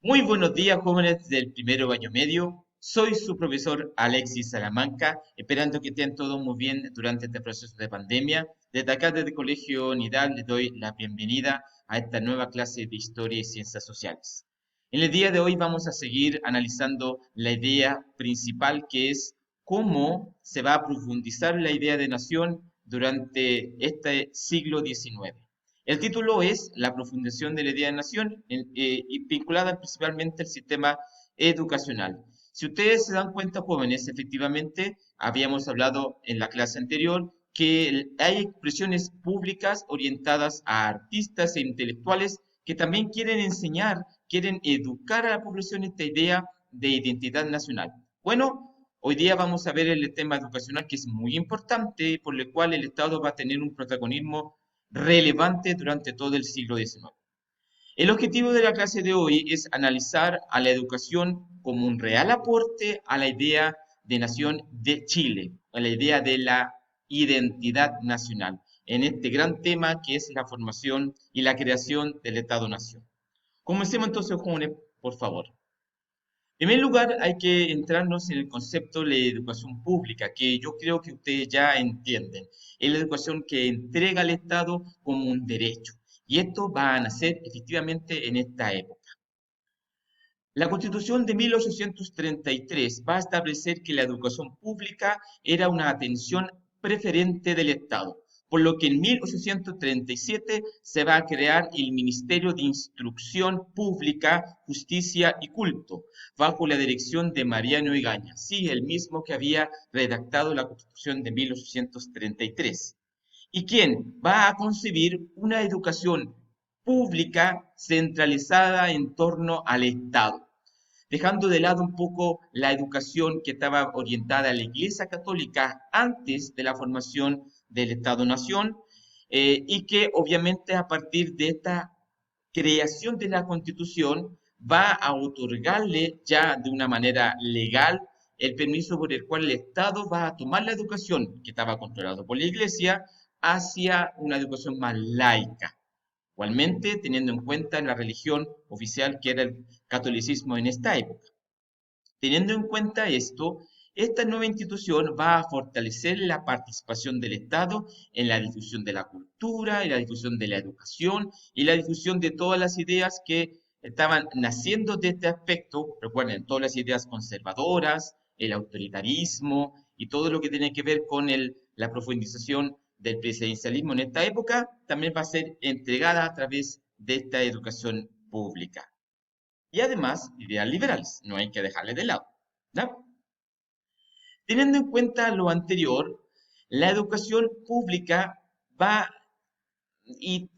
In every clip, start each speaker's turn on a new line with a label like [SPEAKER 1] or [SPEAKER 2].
[SPEAKER 1] Muy buenos días, jóvenes del primero año medio. Soy su profesor Alexis Salamanca, esperando que estén todos muy bien durante este proceso de pandemia. Desde acá, desde el Colegio Nidal, les doy la bienvenida a esta nueva clase de Historia y Ciencias Sociales. En el día de hoy vamos a seguir analizando la idea principal, que es cómo se va a profundizar la idea de nación durante este siglo XIX. El título es La profundización de la idea de nación y vinculada principalmente al sistema educacional. Si ustedes se dan cuenta, jóvenes, efectivamente, habíamos hablado en la clase anterior que hay expresiones públicas orientadas a artistas e intelectuales que también quieren enseñar, quieren educar a la población esta idea de identidad nacional. Bueno, hoy día vamos a ver el tema educacional que es muy importante, por el cual el Estado va a tener un protagonismo relevante durante todo el siglo XIX. El objetivo de la clase de hoy es analizar a la educación como un real aporte a la idea de nación de Chile, a la idea de la identidad nacional, en este gran tema que es la formación y la creación del Estado-Nación. Comencemos entonces, jóvenes, por favor. En primer lugar, hay que entrarnos en el concepto de la educación pública, que yo creo que ustedes ya entienden. Es la educación que entrega al Estado como un derecho. Y esto va a nacer efectivamente en esta época. La Constitución de 1833 va a establecer que la educación pública era una atención preferente del Estado, por lo que en 1837 se va a crear el Ministerio de Instrucción Pública, Justicia y Culto, bajo la dirección de Mariano Egaña, sí, el mismo que había redactado la Constitución de 1833 y quien va a concebir una educación pública centralizada en torno al Estado, dejando de lado un poco la educación que estaba orientada a la Iglesia Católica antes de la formación del Estado-Nación, y que obviamente a partir de esta creación de la Constitución va a otorgarle ya de una manera legal el permiso por el cual el Estado va a tomar la educación que estaba controlada por la Iglesia hacia una educación más laica. Igualmente, teniendo en cuenta la religión oficial que era el catolicismo en esta época. Teniendo en cuenta esto, esta nueva institución va a fortalecer la participación del Estado en la difusión de la cultura, en la difusión de la educación y la difusión de todas las ideas que estaban naciendo de este aspecto. Recuerden, todas las ideas conservadoras, el autoritarismo y todo lo que tiene que ver con la profundización del presidencialismo en esta época, también va a ser entregada a través de esta educación pública. Y además, ideas liberales, no hay que dejarle de lado, ¿no? Teniendo en cuenta lo anterior, la educación pública va,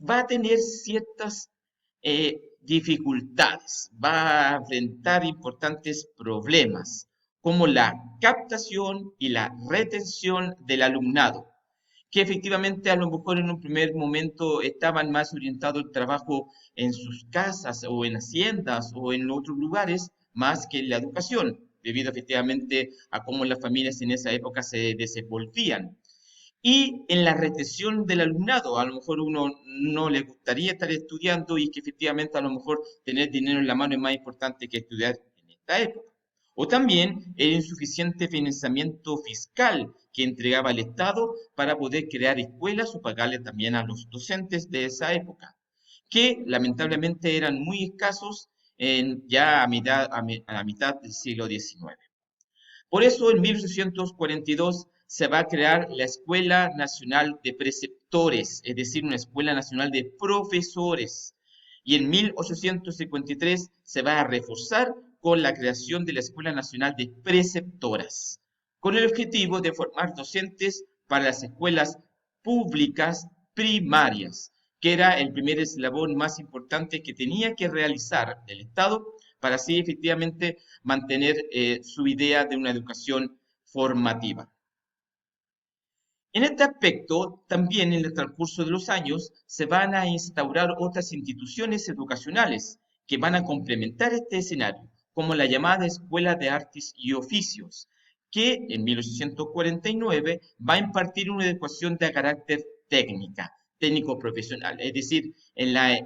[SPEAKER 1] va a tener ciertas dificultades, va a enfrentar importantes problemas, como la captación y la retención del alumnado, que efectivamente a lo mejor en un primer momento estaban más orientados al trabajo en sus casas o en haciendas o en otros lugares más que en la educación, debido efectivamente a cómo las familias en esa época se desenvolvían. Y en la retención del alumnado, a lo mejor uno no le gustaría estar estudiando y que efectivamente a lo mejor tener dinero en la mano es más importante que estudiar en esta época. O también el insuficiente financiamiento fiscal que entregaba el Estado para poder crear escuelas o pagarle también a los docentes de esa época, que lamentablemente eran muy escasos ya a la mitad del siglo XIX. Por eso, en 1842 se va a crear la Escuela Nacional de Preceptores, es decir, una Escuela Nacional de Profesores. Y en 1853 se va a reforzar con la creación de la Escuela Nacional de Preceptoras, con el objetivo de formar docentes para las escuelas públicas primarias, que era el primer eslabón más importante que tenía que realizar el Estado para así efectivamente mantener su idea de una educación formativa. En este aspecto, también en el transcurso de los años, se van a instaurar otras instituciones educacionales que van a complementar este escenario, como la llamada Escuela de Artes y Oficios, que en 1849 va a impartir una educación de carácter técnica, técnico profesional, es decir, en la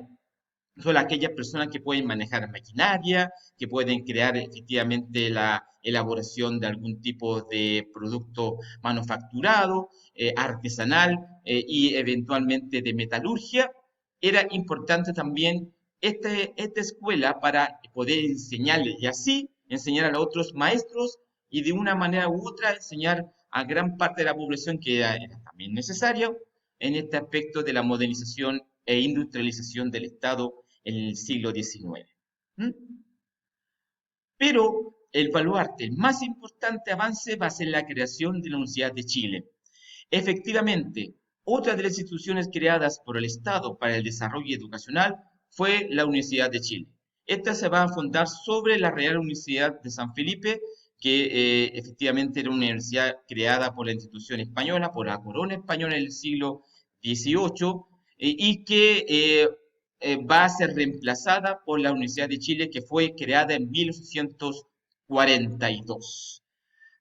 [SPEAKER 1] son aquellas personas que pueden manejar maquinaria, que pueden crear efectivamente la elaboración de algún tipo de producto manufacturado, artesanal y eventualmente de metalurgia. Era importante también esta escuela para poder enseñarles y así enseñar a los otros maestros y de una manera u otra enseñar a gran parte de la población que era también necesario en este aspecto de la modernización e industrialización del Estado en el siglo XIX. ¿Mm? Pero el baluarte, el más importante avance va a ser la creación de la Universidad de Chile. Efectivamente, otra de las instituciones creadas por el Estado para el desarrollo educacional fue la Universidad de Chile. Esta se va a fundar sobre la Real Universidad de San Felipe, que efectivamente era una universidad creada por la institución española, por la corona española en el siglo XVIII, y que va a ser reemplazada por la Universidad de Chile, que fue creada en 1842.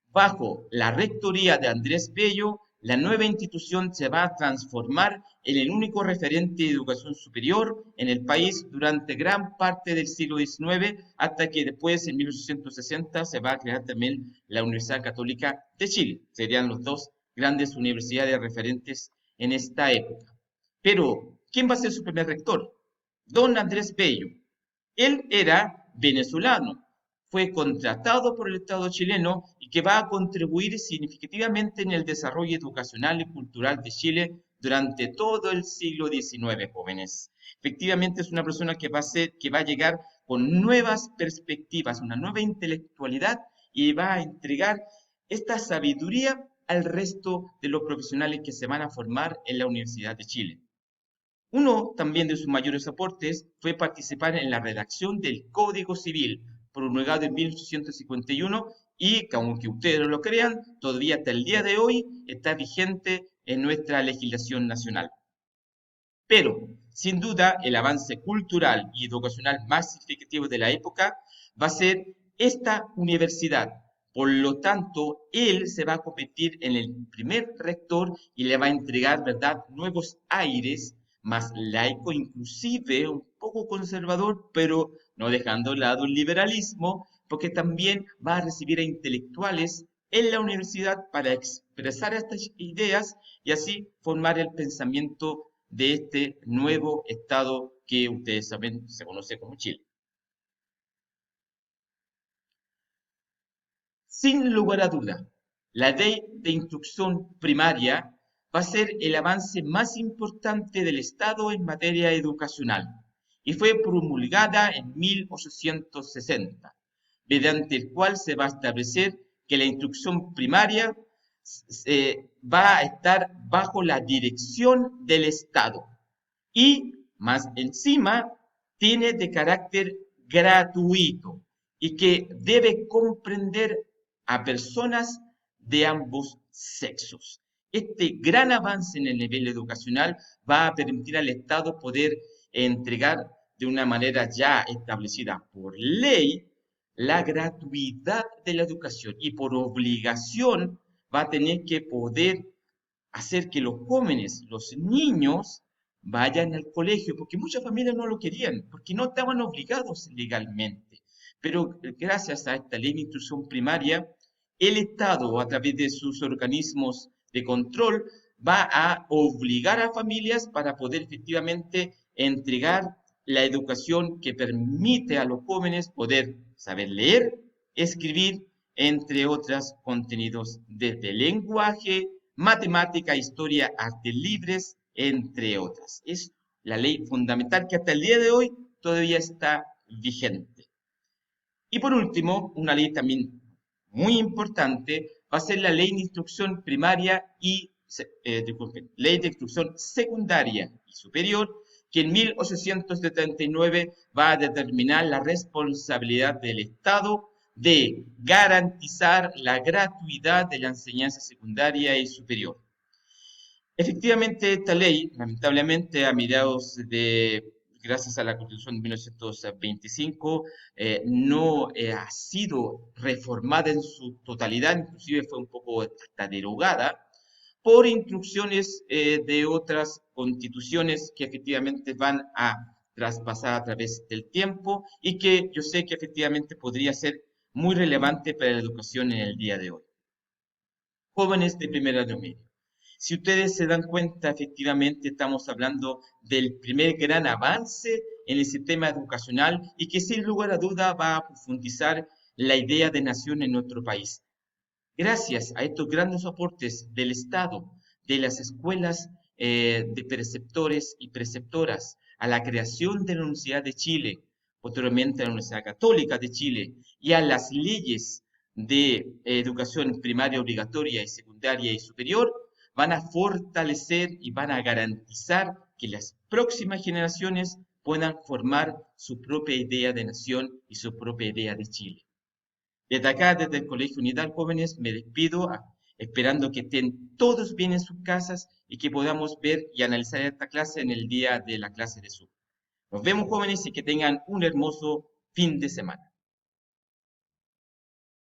[SPEAKER 1] Bajo la rectoría de Andrés Bello, la nueva institución se va a transformar en el único referente de educación superior en el país durante gran parte del siglo XIX, hasta que después, en 1860, se va a crear también la Universidad Católica de Chile. Serían los dos grandes universidades referentes en esta época. Pero, ¿quién va a ser su primer rector? Don Andrés Bello. Él era venezolano, fue contratado por el Estado chileno y que va a contribuir significativamente en el desarrollo educacional y cultural de Chile durante todo el siglo XIX, jóvenes. Efectivamente es una persona que va a llegar con nuevas perspectivas, una nueva intelectualidad y va a entregar esta sabiduría al resto de los profesionales que se van a formar en la Universidad de Chile. Uno también de sus mayores aportes fue participar en la redacción del Código Civil, promulgado en 1851 y que aunque ustedes no lo crean, todavía hasta el día de hoy está vigente en nuestra legislación nacional. Pero, sin duda, el avance cultural y educacional más significativo de la época va a ser esta universidad. Por lo tanto, él se va a convertir en el primer rector y le va a entregar, ¿verdad?, nuevos aires, más laico, inclusive un poco conservador, pero no dejando de lado el liberalismo, porque también va a recibir a intelectuales en la universidad para expresar estas ideas y así formar el pensamiento de este nuevo Estado que ustedes saben se conoce como Chile. Sin lugar a duda, la ley de instrucción primaria va a ser el avance más importante del Estado en materia educacional y fue promulgada en 1860, mediante el cual se va a establecer que la instrucción primaria va a estar bajo la dirección del Estado y más encima tiene de carácter gratuito y que debe comprender a personas de ambos sexos. Este gran avance en el nivel educacional va a permitir al Estado poder entregar de una manera ya establecida por ley la gratuidad de la educación y por obligación va a tener que poder hacer que los jóvenes, los niños, vayan al colegio, porque muchas familias no lo querían, porque no estaban obligados legalmente. Pero gracias a esta ley de instrucción primaria, el Estado, a través de sus organismos de control, va a obligar a familias para poder efectivamente entregar la educación que permite a los jóvenes poder saber leer, escribir, entre otros contenidos desde lenguaje, matemática, historia, artes libres, entre otras. Es la ley fundamental que hasta el día de hoy todavía está vigente. Y por último, una ley también muy importante va a ser la ley de instrucción primaria y, disculpen, ley de instrucción secundaria y superior, que en 1879 va a determinar la responsabilidad del Estado de garantizar la gratuidad de la enseñanza secundaria y superior. Efectivamente, esta ley, lamentablemente, gracias a la Constitución de 1925, no ha sido reformada en su totalidad, inclusive fue un poco hasta derogada por instrucciones de otras constituciones que efectivamente van a traspasada a través del tiempo y que yo sé que efectivamente podría ser muy relevante para la educación en el día de hoy. Jóvenes de primer año medio. Si ustedes se dan cuenta, efectivamente estamos hablando del primer gran avance en el sistema educacional y que sin lugar a duda va a profundizar la idea de nación en nuestro país. Gracias a estos grandes aportes del Estado, de las escuelas de preceptores y preceptoras, a la creación de la Universidad de Chile, posteriormente a la Universidad Católica de Chile, y a las leyes de educación primaria obligatoria y secundaria y superior, van a fortalecer y van a garantizar que las próximas generaciones puedan formar su propia idea de nación y su propia idea de Chile. Desde acá, desde el Colegio Unidad Jóvenes, me despido esperando que estén todos bien en sus casas y que podamos ver y analizar esta clase en el día de la clase de Zoom. Nos vemos jóvenes y que tengan un hermoso fin de semana.